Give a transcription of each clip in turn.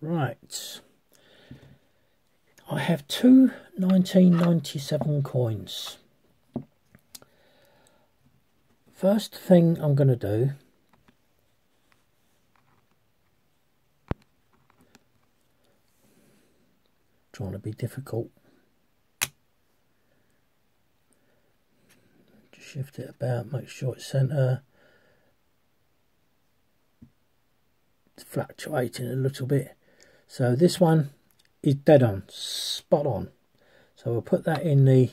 Right, I have two 1997 coins. First thing I'm going to do, trying to be difficult, just shift it about, make sure it's centre. It's fluctuating a little bit. So this one is dead on, spot on. So we'll put that in the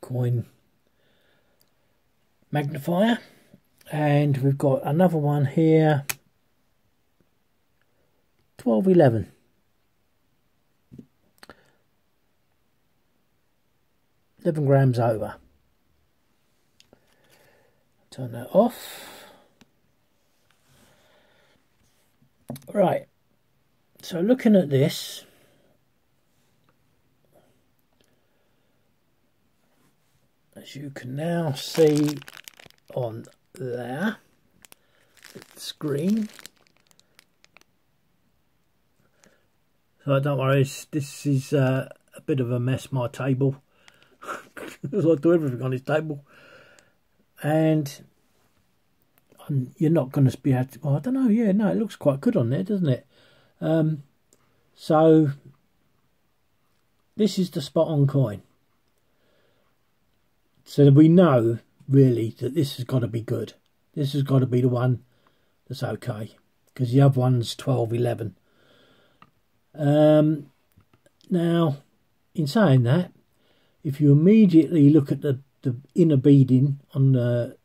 coin magnifier, and we've got another one here, 1211. £11 grams over. Turn that off. Right, so looking at this, as you can now see on there, the screen. So don't worry, this is a bit of a mess, my table. Because I do everything on this table. And you're not going to be able to, well, I don't know, yeah, no, it looks quite good on there, doesn't it? So this is the spot on coin. So we know really that this has got to be good. This has got to be the one that's okay, because the other one's 1211. Now, in saying that, if you immediately look at the inner beading on the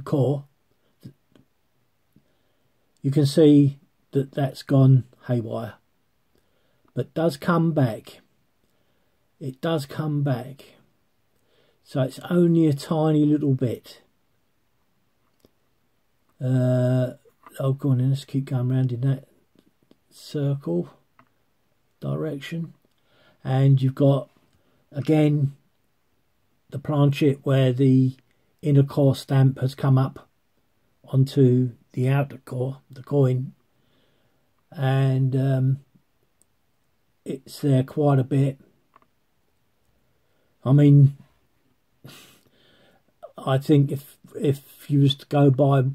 core, you can see that that's gone haywire, but does come back. It does come back, so it's only a tiny little bit. Oh, go on then, let's keep going round in that circle direction, and you've got again the planchet where the inner core stamp has come up onto the outer core, the coin, and it's there quite a bit. I mean, I think if you was to go by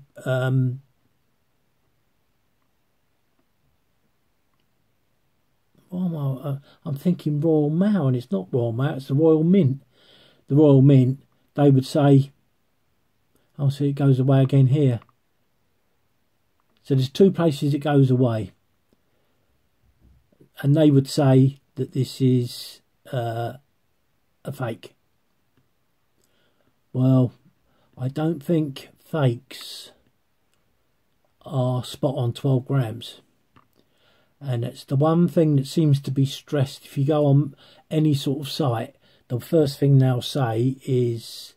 I'm thinking Royal Mail, and it's not Royal Mail, it's the Royal Mint. The Royal Mint, they would say, oh, see, it goes away again here. So there's two places it goes away, and they would say that this is a fake. Well, I don't think fakes are spot on 12 grams. And it's the one thing that seems to be stressed. If you go on any sort of site, the first thing they'll say is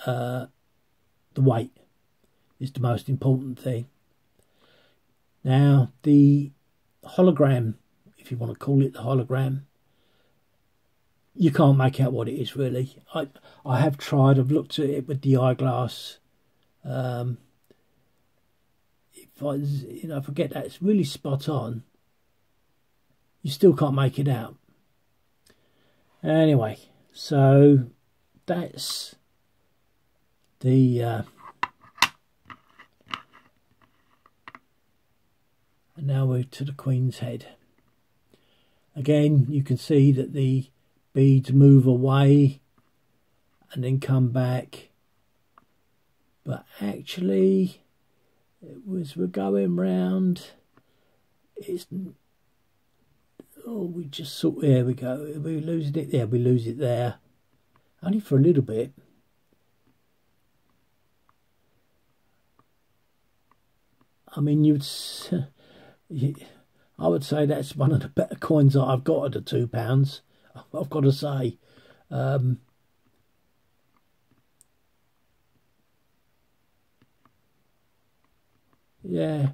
the weight is the most important thing. Now, the hologram, if you want to call it the hologram, you can't make out what it is really. I have tried, I've looked at it with the eyeglass. If I forget that it's really spot on, you still can't make it out. Anyway, so that's the and now we're to the Queen's head. Again, you can see that the beads move away and then come back, but actually as we're going round, it's, oh, we just sort, there we go, we're losing it there, we lose it there, only for a little bit. I mean, I would say that's one of the better coins that I've got at the £2, I've got to say. Yeah.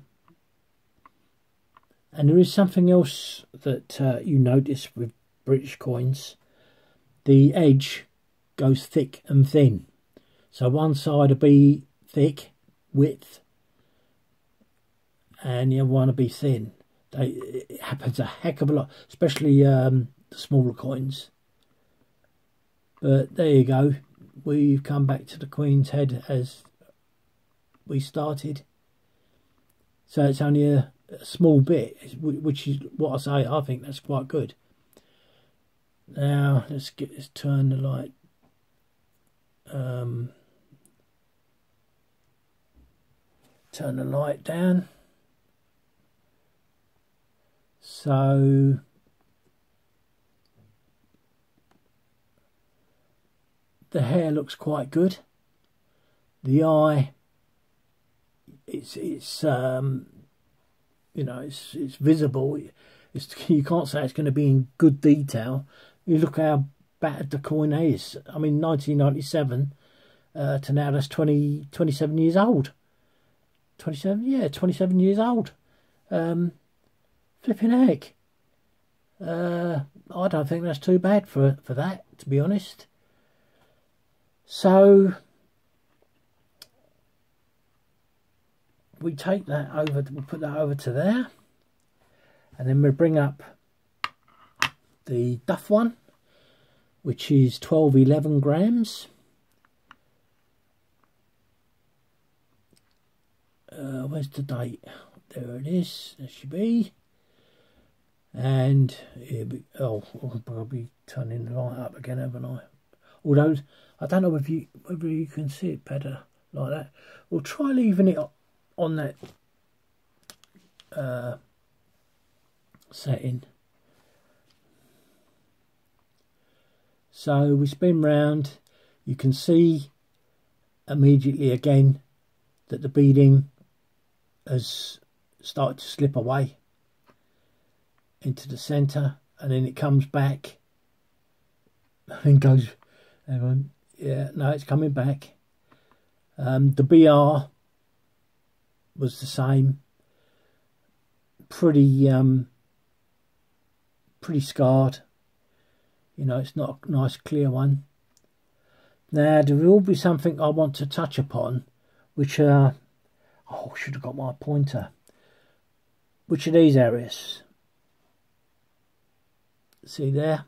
And there is something else that you notice with British coins. The edge goes thick and thin. So one side will be thick, width, and the other one will be thin. It happens a heck of a lot, especially the smaller coins. But there you go. We've come back to the Queen's Head as we started. So it's only a small bit, which is what I say. I think that's quite good. Now let's turn the light. Turn the light down. So the hair looks quite good. The eye, it's you know, it's visible. You can't say it's going to be in good detail. You look how battered the coin is. I mean, 1997 to now, that's 27 years old. 27, yeah, 27 years old. Flipping heck. I don't think that's too bad for that, to be honest. So we take that over, we'll put that over to there, and then we bring up the Duff one, which is 11 grams. Where's the date? There it is. There should be. And here we, I'll be turning the light up again, haven't I? Although I don't know whether you can see it better like that. We'll try leaving it on that setting. So we spin round. You can see immediately again that the beading has started to slip away into the centre, and then it comes back and goes, hang on, yeah, no, it's coming back. The BR was the same, pretty scarred, you know, it's not a nice clear one. Now there will be something I want to touch upon, which oh, I should have got my pointer. Which are these areas? See there,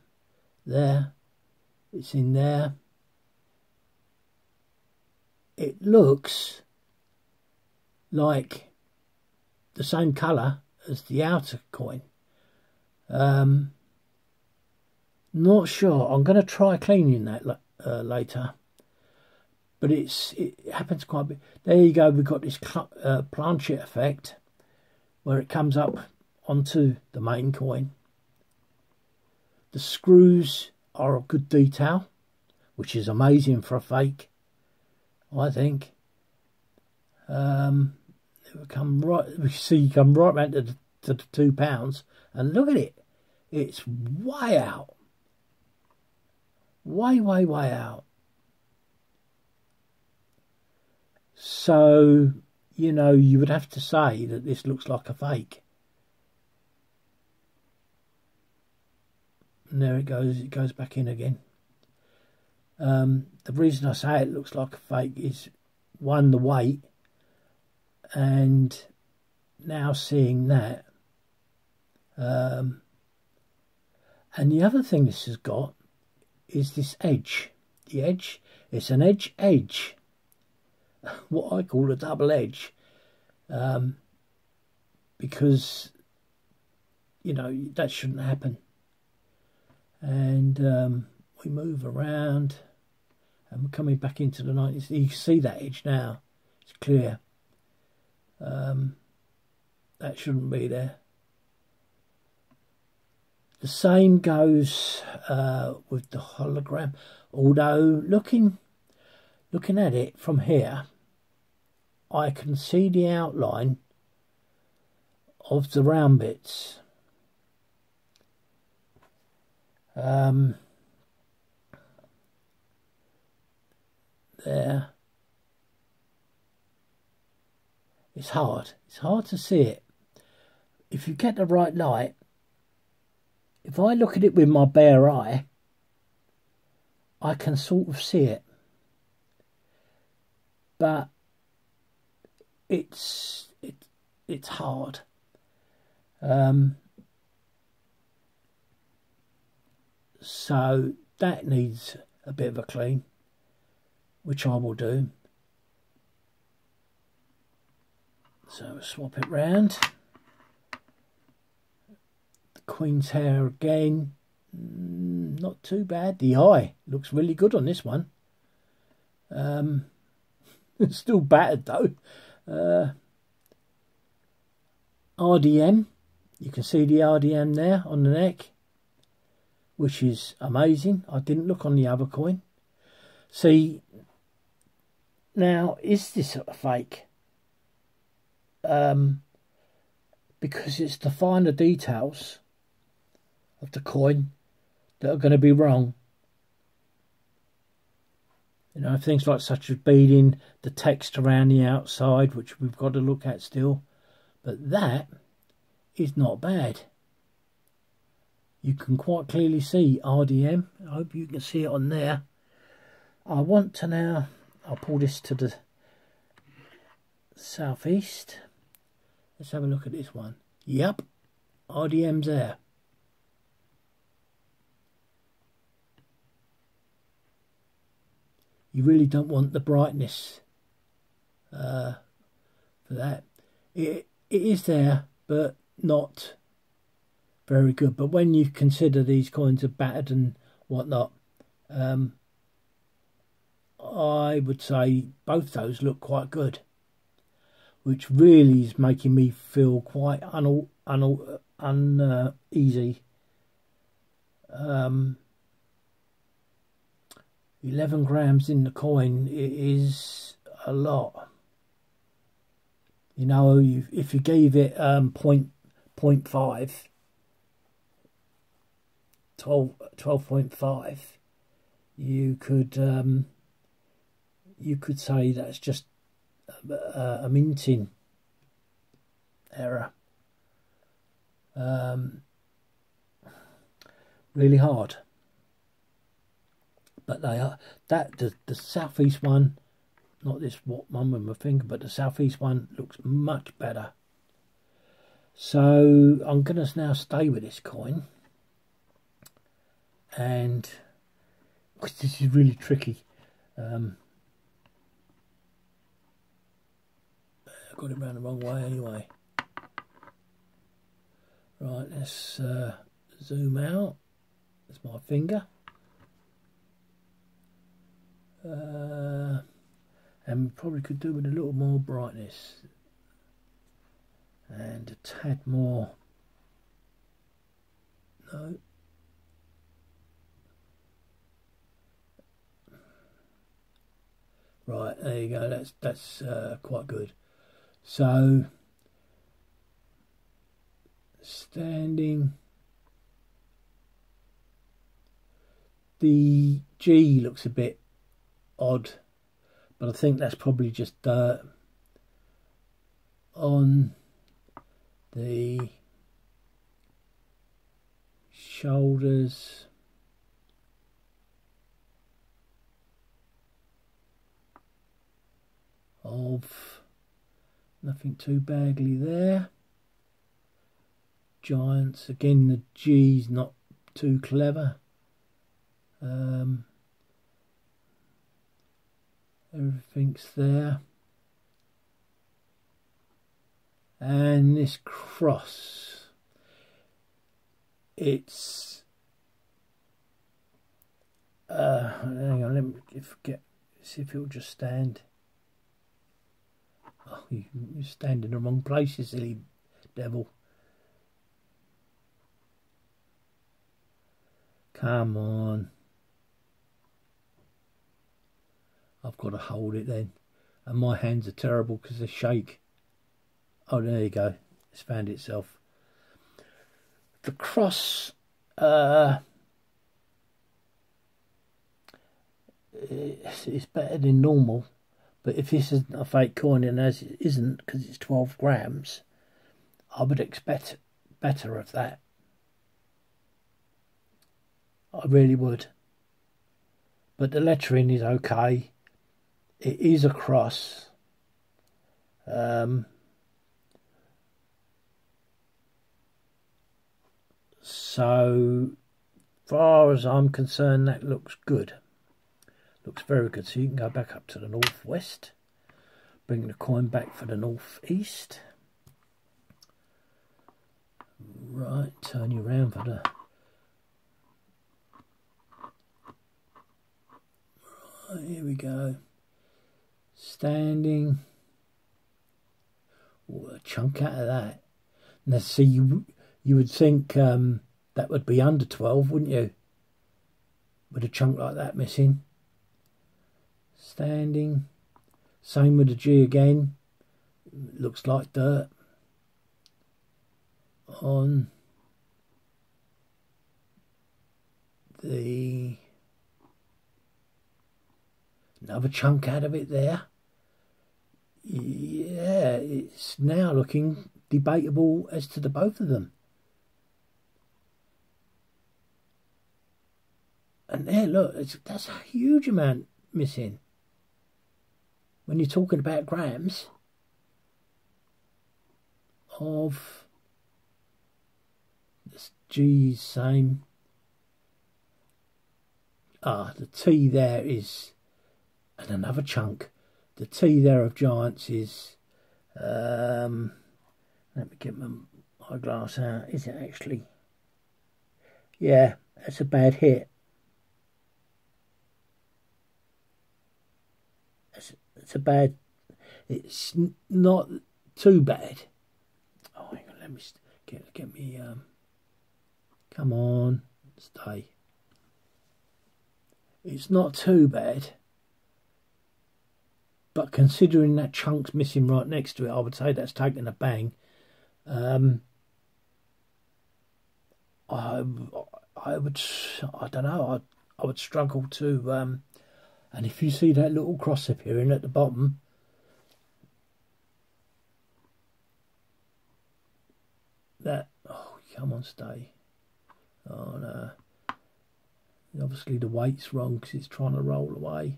it's in there. It looks like the same colour as the outer coin. Not sure. I'm going to try cleaning that later. But it happens quite a bit. There you go. We've got this planchet effect where it comes up onto the main coin. The screws are of good detail, which is amazing for a fake, I think. We come right round to the £2, and look at it. It's way out. Way out. So, you know, you would have to say that this looks like a fake. And there it goes back in again. The reason I say it looks like a fake is, one, the weight, and now seeing that. And the other thing this has got is this edge. The edge, it's an edge. What I call a double edge. Because, you know, that shouldn't happen. And we move around, and we're coming back into the 90s. You can see that edge now. It's clear. That shouldn't be there. The same goes with the hologram. Although looking at it from here, I can see the outline of the round bits. There. It's hard to see it. If you get the right light, if I look at it with my bare eye, I can sort of see it. But it's hard. So that needs a bit of a clean, which I will do. So swap it round. The Queen's hair again, not too bad. The eye looks really good on this one. It's still battered though. RDM, you can see the RDM there on the neck, which is amazing. I didn't look on the other coin. See, now is this a fake? Because it's the finer details of the coin that are going to be wrong. You know, things like such as beading, the text around the outside, which we've got to look at still. But that is not bad. You can quite clearly see RDM. I hope you can see it on there. I want to now, I'll pull this to the southeast. Let's have a look at this one. Yep, RDM's there. You really don't want the brightness for that. It is there, but not very good. But when you consider these coins are battered and whatnot, I would say both those look quite good, which really is making me feel quite uneasy. 11 grams in the coin is a lot. You know, if you gave it 0.5, 12.5, you could say that's just a minting error. Really hard. But they are the southeast one, not this one with my finger, but the southeast one looks much better. So I'm going to now stay with this coin, and this is really tricky. I got it round the wrong way anyway. Right, let's zoom out. That's my finger. And we probably could do with a little more brightness and a tad more. No. Right, there you go. That's quite good. So standing, the G looks a bit odd, but I think that's probably just dirt on the shoulders. Of nothing too badly there. Giants, again the G's not too clever. Everything's there. And this cross, it's hang on, let me see if it'll just stand. Oh, you stand in the wrong place, you silly devil. Come on. I've got to hold it then. And my hands are terrible because they shake. Oh, there you go. It's found itself. The cross it's better than normal. But if this isn't a fake coin, and as it isn't because it's 12 grams, I would expect better of that. I really would. But the lettering is okay. It is a cross. So far as I'm concerned, that looks good. Looks very good. So you can go back up to the northwest, bring the coin back for the northeast. Right, turn you around for the... Right, here we go. Standing. Ooh, a chunk out of that. Now see, you would think that would be under 12, wouldn't you? With a chunk like that missing. Standing. Same with the G again. Looks like dirt. On the... Another chunk out of it there. Yeah, it's now looking debatable as to the both of them. And there, look, that's a huge amount missing. When you're talking about grams of this G's same. Ah, the T there is, and another chunk. The T there of Giants is, let me get my eyeglass out. Is it actually? Yeah, that's a bad hit. It's a bad, it's not too bad. Oh, hang on, let me get me, come on, stay. It's not too bad. But considering that chunk's missing right next to it, I would say that's taken a bang. I don't know, I would struggle to, and if you see that little cross appearing at the bottom, that, oh, come on, stay. Oh, no. Obviously the weight's wrong because it's trying to roll away.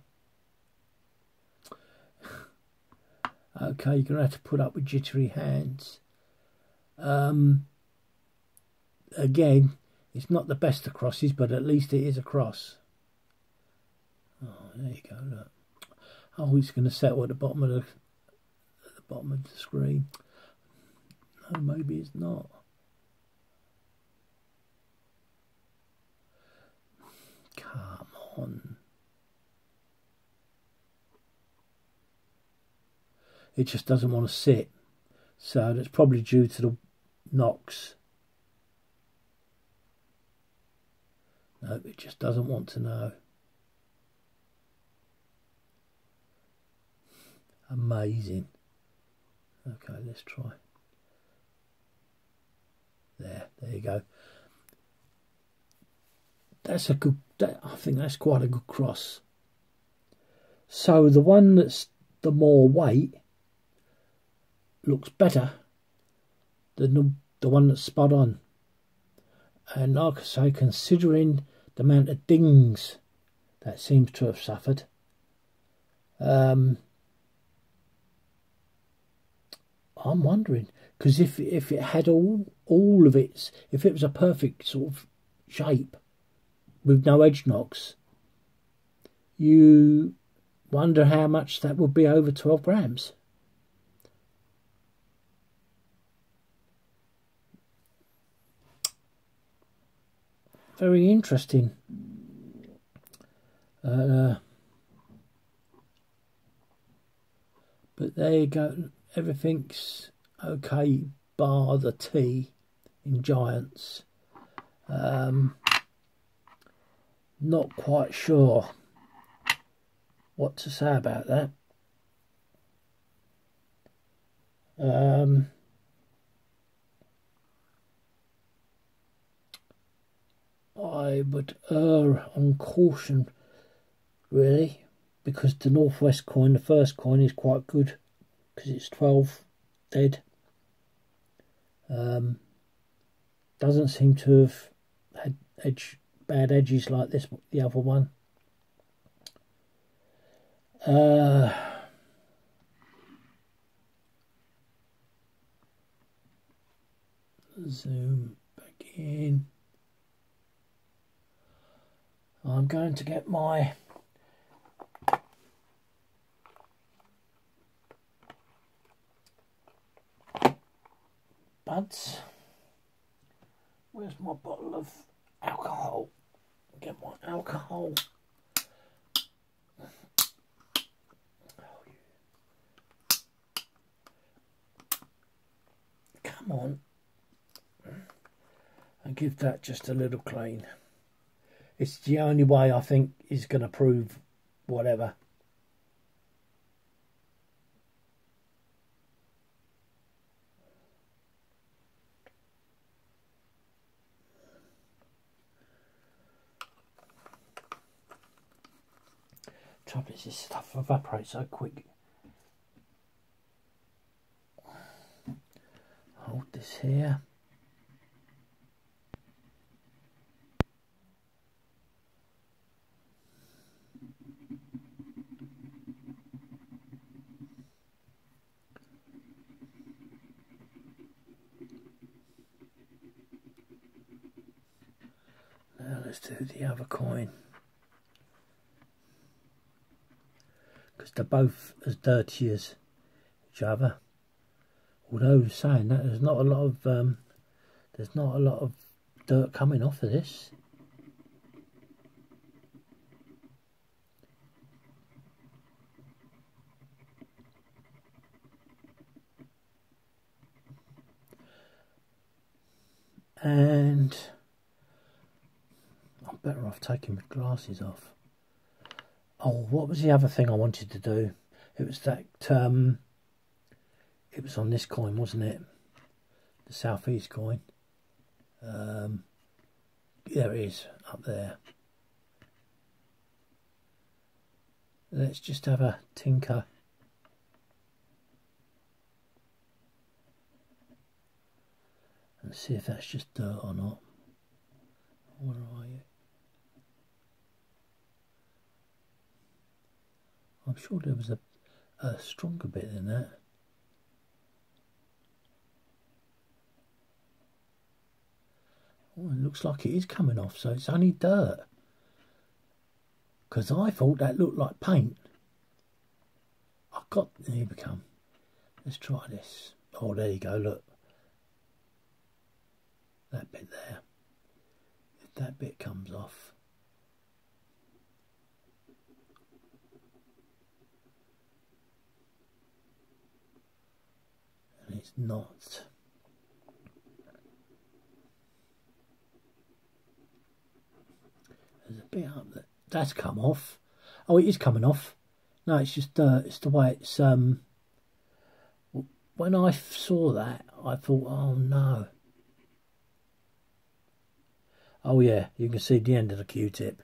Okay, you're going to have to put up with jittery hands. Again, it's not the best of crosses, but at least it is a cross. Oh, there you go, look. Oh, it's going to settle at the bottom of the screen. No, maybe it's not. Come on. It just doesn't want to sit. So that's probably due to the knocks. No, it just doesn't want to know. Amazing. Okay, let's try. There you go. That's a good, I think that's quite a good cross. So the one that's the more weight looks better than the one that's spot on. And like I say, considering the amount of dings that seems to have suffered, I'm wondering, because if it had all of its, if it was a perfect sort of shape with no edge knocks, you wonder how much that would be over 12 grams. Very interesting. But there you go. Everything's okay, bar the T in Giants. Not quite sure what to say about that. I would err on caution, really, because the Northwest coin, the first coin, is quite good because it's 12 dead. Doesn't seem to have had bad edges like this, the other one. Zoom back in. I'm going to get my buds. Where's my bottle of alcohol? Get my alcohol. Come on. And give that just a little clean. It's the only way I think is going to prove whatever. Trouble is, this stuff evaporates so quick. Hold this here. Now let's do the other coin. Because they're both as dirty as each other. Although saying that, there's not a lot of dirt coming off of this. And I'm better off taking my glasses off. Oh, what was the other thing I wanted to do? It was that, it was on this coin, wasn't it? The Southeast coin. There it is, up there. Let's just have a tinker. And see if that's just dirt or not. Where are you? I'm sure there was a stronger bit than that. Oh, it looks like it is coming off, so it's only dirt. Because I thought that looked like paint. Here we come. Let's try this. Oh, there you go, look. That bit there. If that bit comes off. And it's not. There's a bit up there. That's come off. Oh, it is coming off. No, it's just it's the way it's when I saw that I thought, oh no. Oh yeah, you can see the end of the Q-tip.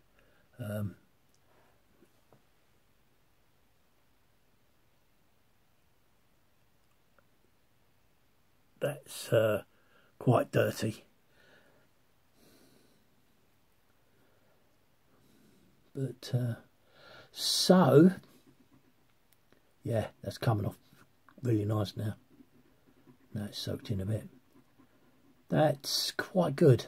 That's quite dirty. But so yeah, that's coming off really nice now. Now it's soaked in a bit. That's quite good.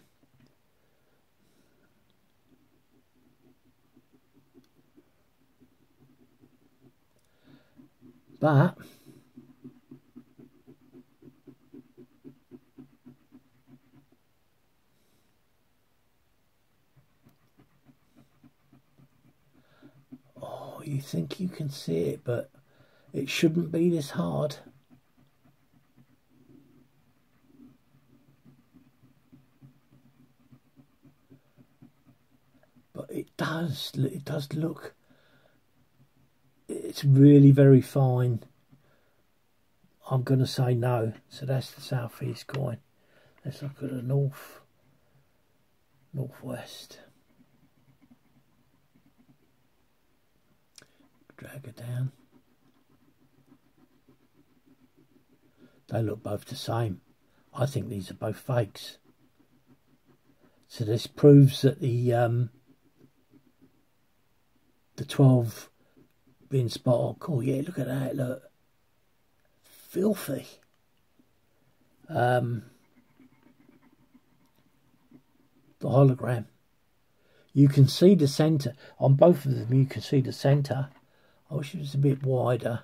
But oh, you think you can see it, but it shouldn't be this hard. But it does look, it's really very fine. I'm going to say no. So that's the Southeast coin. Let's look at the northwest. Drag it down. They look both the same. I think these are both fakes. So this proves that the 12 being spot on. Cool, yeah, look at that, look. Filthy. The hologram. You can see the centre. On both of them you can see the centre. I wish it was a bit wider.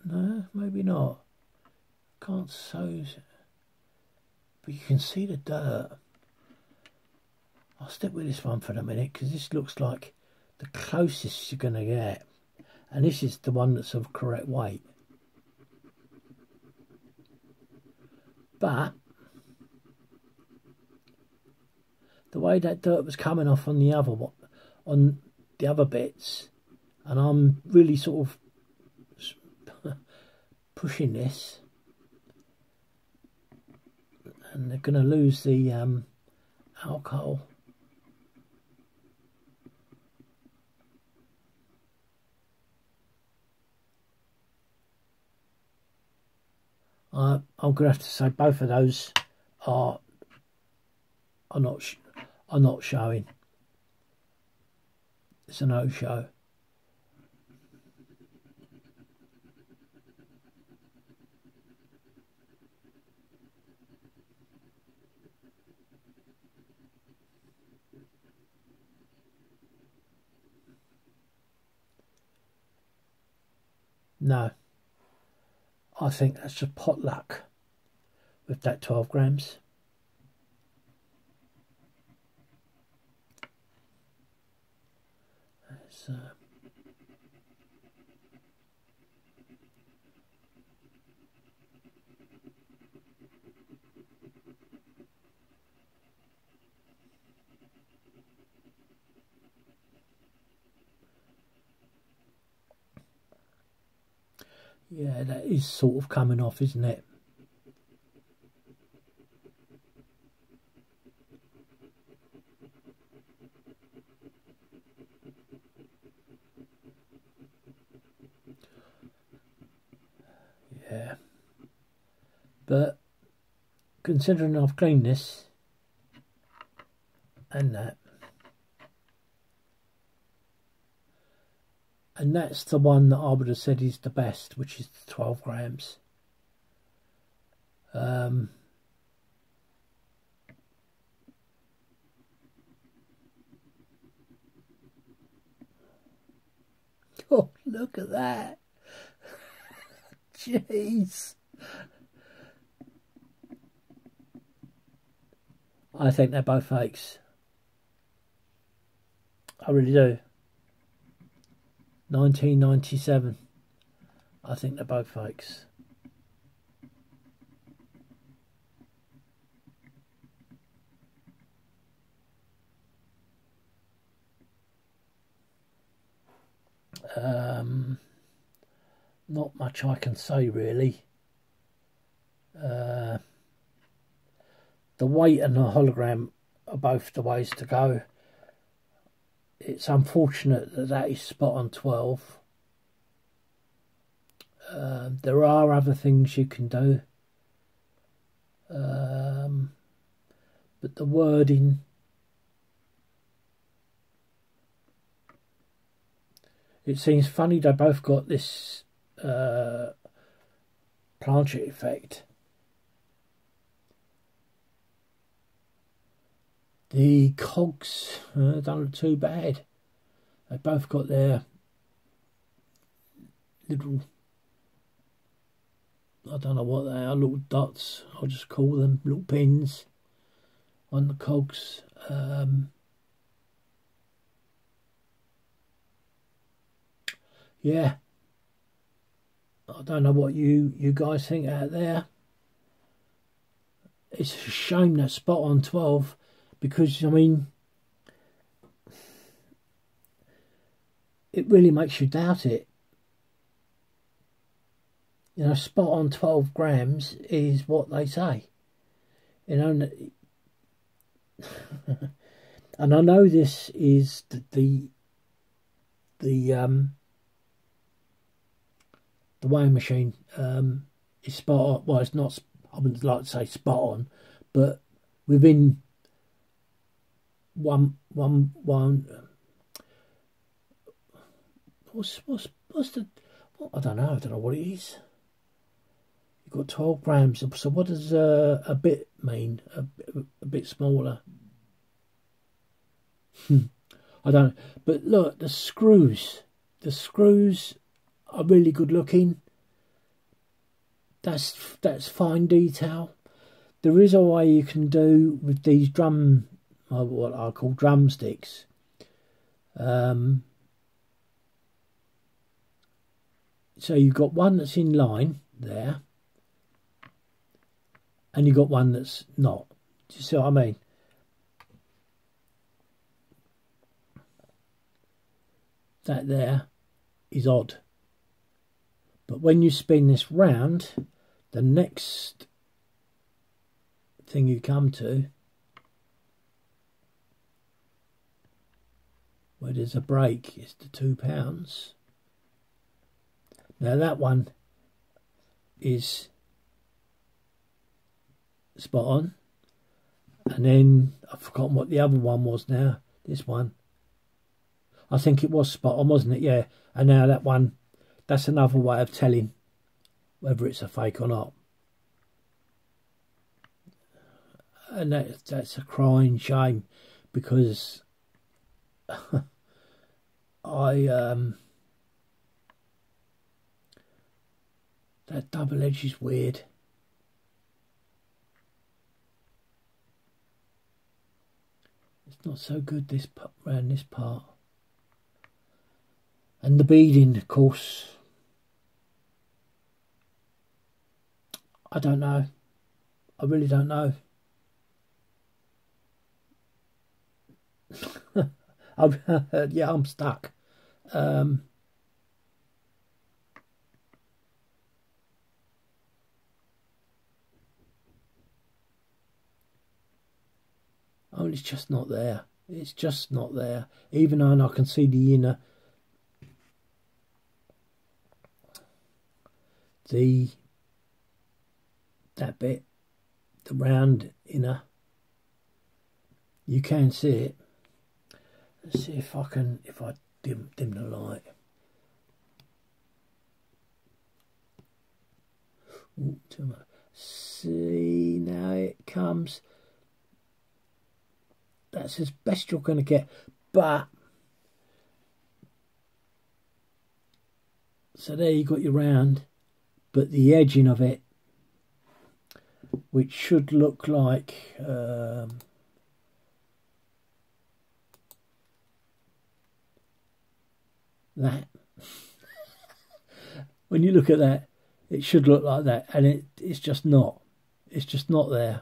No, maybe not. Can't sew. But you can see the dirt. I'll stick with this one for a minute because this looks like the closest you're going to get. And this is the one that's of correct weight. But the way that dirt was coming off on the other one, on the other bits, and I'm really sort of pushing this, and they're going to lose the alcohol. I'm going to have to say both of those are not showing. It's a no-show. No. I think that's just potluck with that 12 grams. Yeah, that is sort of coming off, isn't it? Yeah. But considering I've cleaned this and that, and that's the one that I would have said is the best, which is the 12 grams. Oh, look at that. Jeez. I think they're both fakes. I really do. 1997. I think they're both fakes. Not much I can say really. The weight and the hologram are both the ways to go. It's unfortunate that that is spot on 12. There are other things you can do. But the wording, it seems funny they both got this planchet effect. The cogs don't look too bad. They both got their little, I don't know what they are, little dots, I'll just call them, little pins on the cogs. Yeah, I don't know what you guys think out there. It's a shame that spot on 12, because I mean it really makes you doubt it. You know, spot on 12 grams is what they say. You know, and I know this is the weighing machine is spot on. Well, it's not, I wouldn't like to say spot on, but within one what's the, what, I don't know what it is. You got 12 grams. So what does a bit mean? A bit smaller. I don't. But look, the screws. The screws are really good looking. That's fine detail. There is a way you can do with these what I call drumsticks. So you've got one that's in line there, and you've got one that's not. Do you see what I mean? That there is odd. But when you spin this round, the next thing you come to, where there's a break, is the £2. Now that one is spot on. And then I've forgotten what the other one was now. This one. I think it was spot on, wasn't it? Yeah. And now that one, that's another way of telling whether it's a fake or not. And that's a crying shame, because that double edge is weird. It's not so good around this part. And the beading, of course, I don't know. I really don't know. Yeah, I'm stuck. Oh, it's just not there. It's just not there. Even though I can see the inner, that bit, the round inner, you can see it. Let's see if I dim the light. Ooh, too much. See, now it comes. That's as best you're going to get, but so there you got your round, but the edging of it, which should look like that. When you look at that, it should look like that, and it's just not. It's just not there.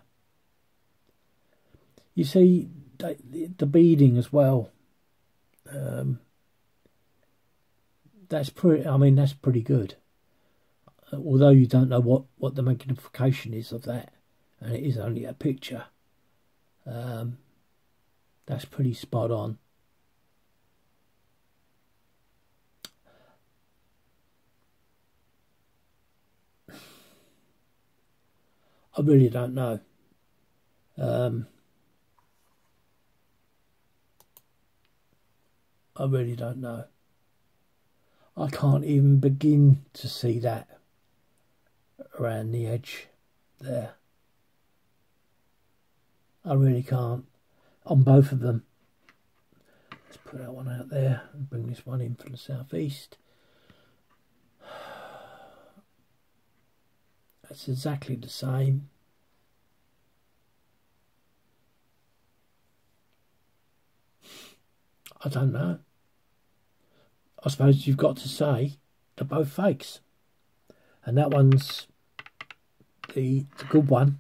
You see the beading as well. That's pretty. I mean, that's pretty good. Although you don't know what the magnification is of that, and it is only a picture. That's pretty spot on. I really don't know. I really don't know. I can't even begin to see that around the edge there. I really can't. On both of them. Let's put that one out there and bring this one in for the southeast. That's exactly the same. I don't know. I suppose you've got to say they're both fakes. And that one's the good one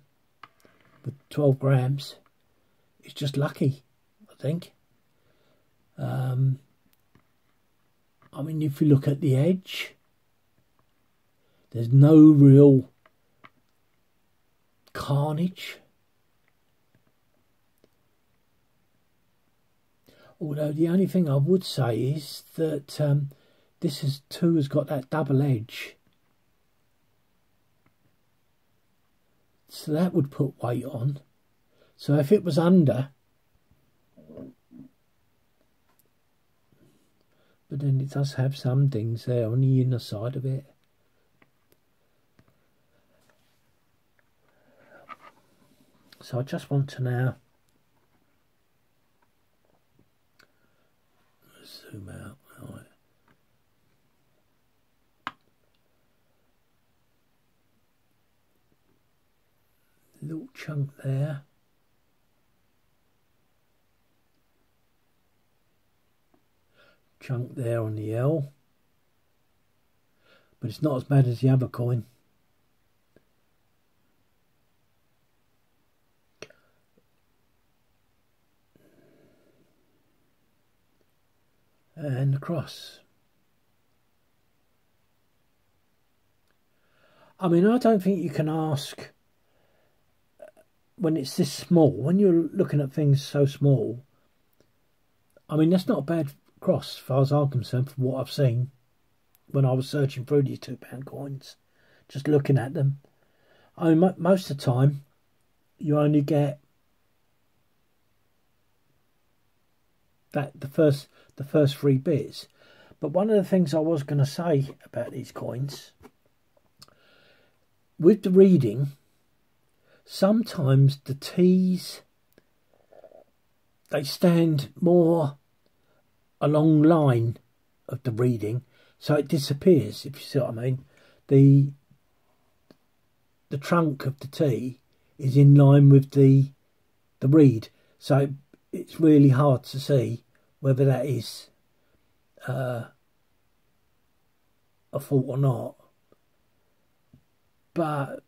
with 12 grams. It's just lucky, I think. I mean, if you look at the edge, there's no real carnage. Although the only thing I would say is that this has got that double edge. So that would put weight on. So if it was under, but then it does have some things there on the inner side of it. So I just want to now zoom out. Right. Little chunk there. Chunk there on the L. But it's not as bad as the other coin. And the cross. I mean, I don't think you can ask, when it's this small, when you're looking at things so small, I mean, that's not a bad cross as far as I'm concerned from what I've seen when I was searching through these £2 coins, just looking at them. I mean, most of the time, you only get the first 3 bits. But one of the things I was going to say about these coins, with the reading, sometimes the T's, they stand more a long line of the reading, so it disappears, if you see what I mean. The trunk of the T is in line with the read, so it's really hard to see whether that is a fault or not. But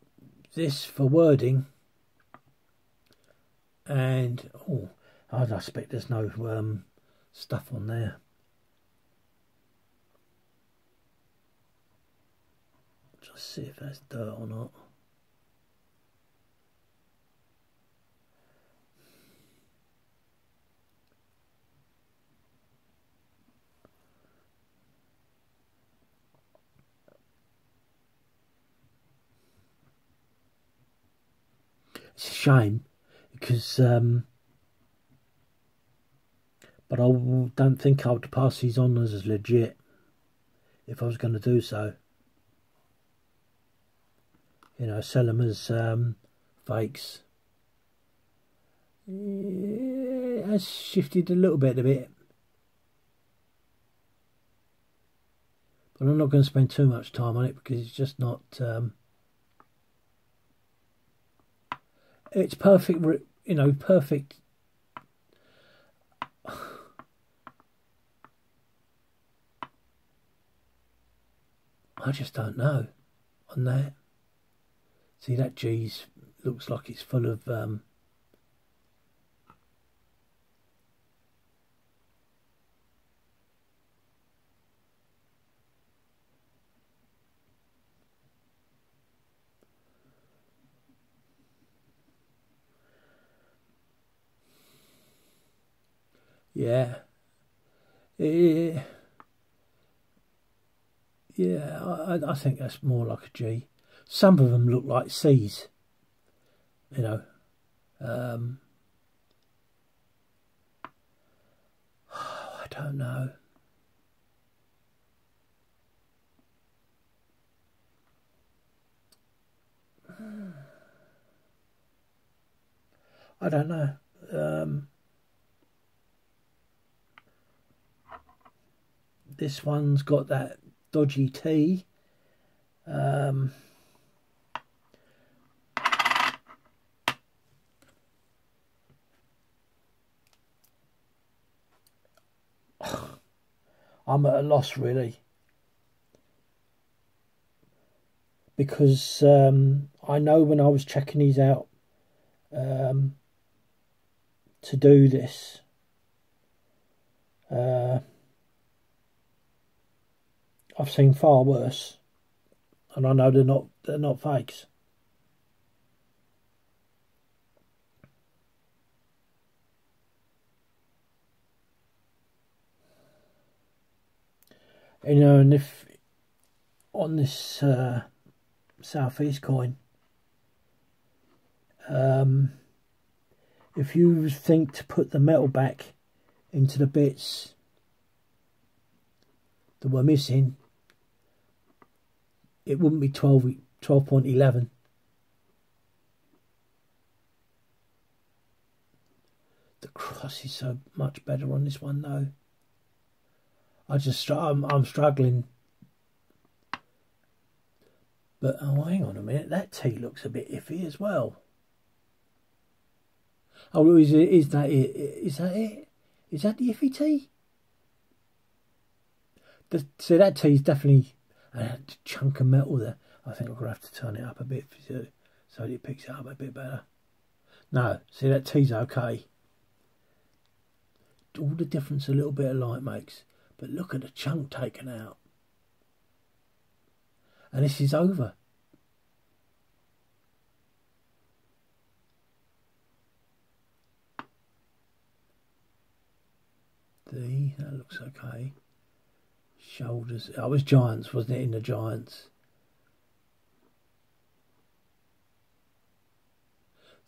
this for wording, and I suspect there's no stuff on there. Just see if that's dirt or not. It's a shame because but I don't think I would pass these on as legit if I was going to do so. You know, sell them as fakes. It has shifted a little bit. But I'm not going to spend too much time on it because it's just not... it's perfect, you know, perfect. I just don't know on that. See, that G's looks like it's full of yeah. Yeah, I think that's more like a G. Some of them look like C's, you know. I don't know. I don't know. This one's got that dodgy T. I'm at a loss really, because I know when I was checking these out to do this, I've seen far worse, and I know they're not fakes. You know, and if on this Southeast coin, if you think to put the metal back into the bits that were missing, it wouldn't be 12.11. gloss is so much better on this one though. I'm struggling. But oh, hang on a minute, that tea looks a bit iffy as well. Oh, is that it? Is that it? Is that the iffy tea? So that tea's definitely a chunk of metal there. I think I'm going to have to turn it up a bit so that it picks it up a bit better. No, see, that tea's okay. All the difference a little bit of light makes. But look at the chunk taken out. And this is over. That looks okay. Shoulders. Oh, it was Giants, wasn't it, in the Giants?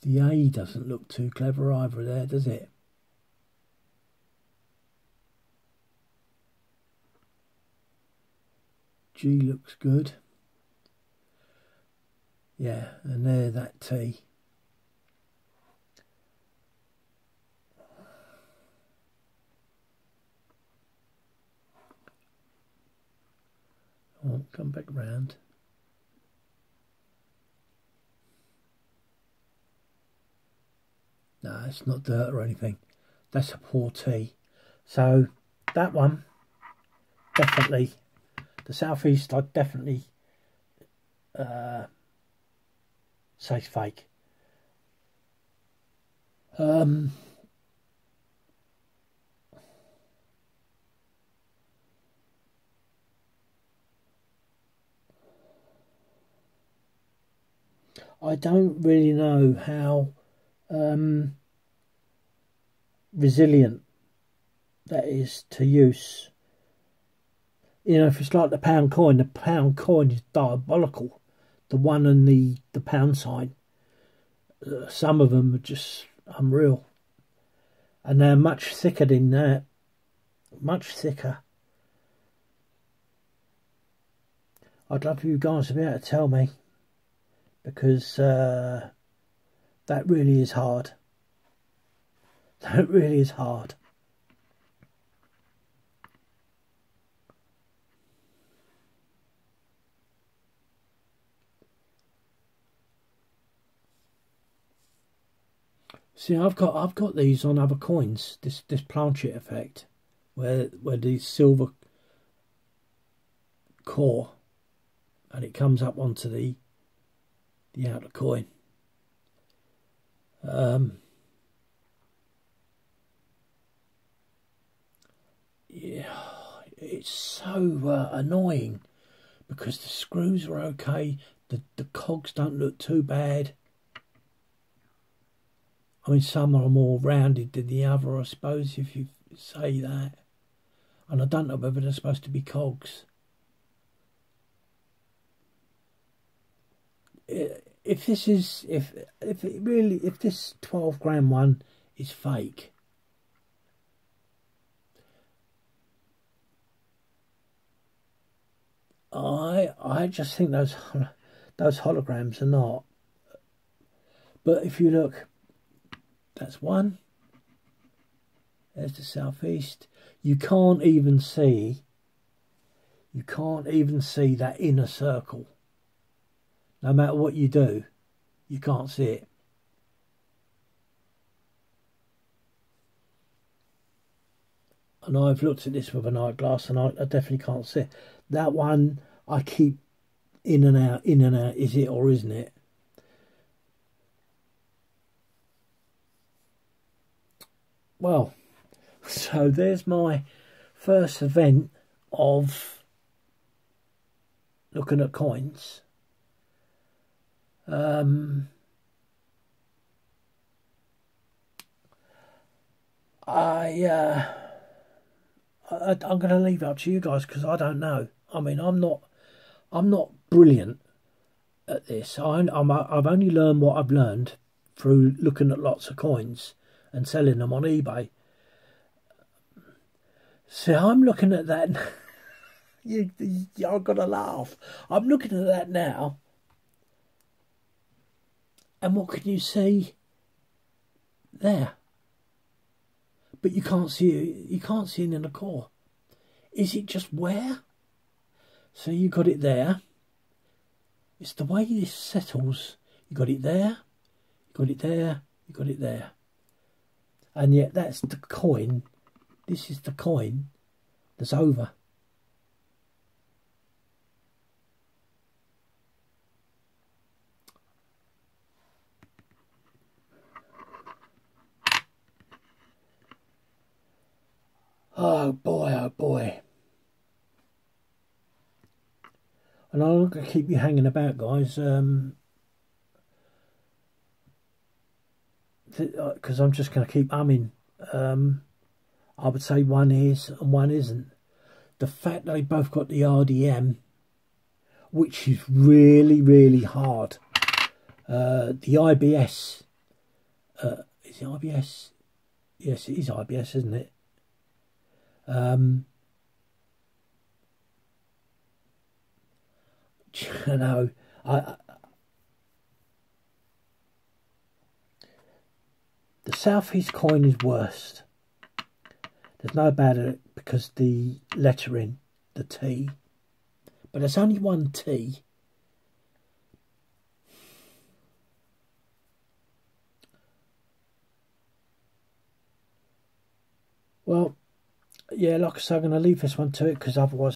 The A doesn't look too clever either there, does it? G looks good. Yeah, and there, that T. Oh, come back round. No, it's not dirt or anything. That's a poor T. So, that one, definitely, the Southeast, I'd definitely say it's fake. I don't really know how resilient that is to use. You know, if it's like the pound coin is diabolical. The one and the pound sign. Some of them are just unreal. And they're much thicker than that. Much thicker. I'd love you guys to be able to tell me. Because that really is hard. That really is hard. See, I've got these on other coins. This planchet effect, where the silver core, and it comes up onto the outer coin. Yeah, it's so annoying because the screws are okay. The cogs don't look too bad. I mean, some are more rounded than the other, I suppose, if you say that. And I don't know whether they're supposed to be cogs. If this 12 gram one is fake, I just think those holograms are not. But if you look, that's one. There's the Southeast. You can't even see that inner circle. No matter what you do, you can't see it. And I've looked at this with an eyeglass and I definitely can't see it. That one, I keep in and out, is it or isn't it? Well, so there's my first event of looking at coins. I'm going to leave it up to you guys because I don't know. I mean, I'm not brilliant at this. I've only learned what I've learned through looking at lots of coins and selling them on eBay. So I'm looking at that. I've got to laugh. I'm looking at that now. And what can you see there? but you can't see it. You can't see it in the core. Is it just wear? So you got it there. It's the way this settles. You got it there. You got it there. You got it there. And yet that's the coin. This is the coin that's over. Oh boy, oh boy. And I'm not going to keep you hanging about, guys, because I'm just going to keep humming. I would say one is and one isn't. The fact that they both got the RDM, which is really, really hard. The IBS, is it IBS? Yes, it is IBS, isn't it? You know, the Southeast coin is worst. There's no about it because the lettering, the T, but there's only one T. Well, yeah, like I said, I'm going to leave this one to it because otherwise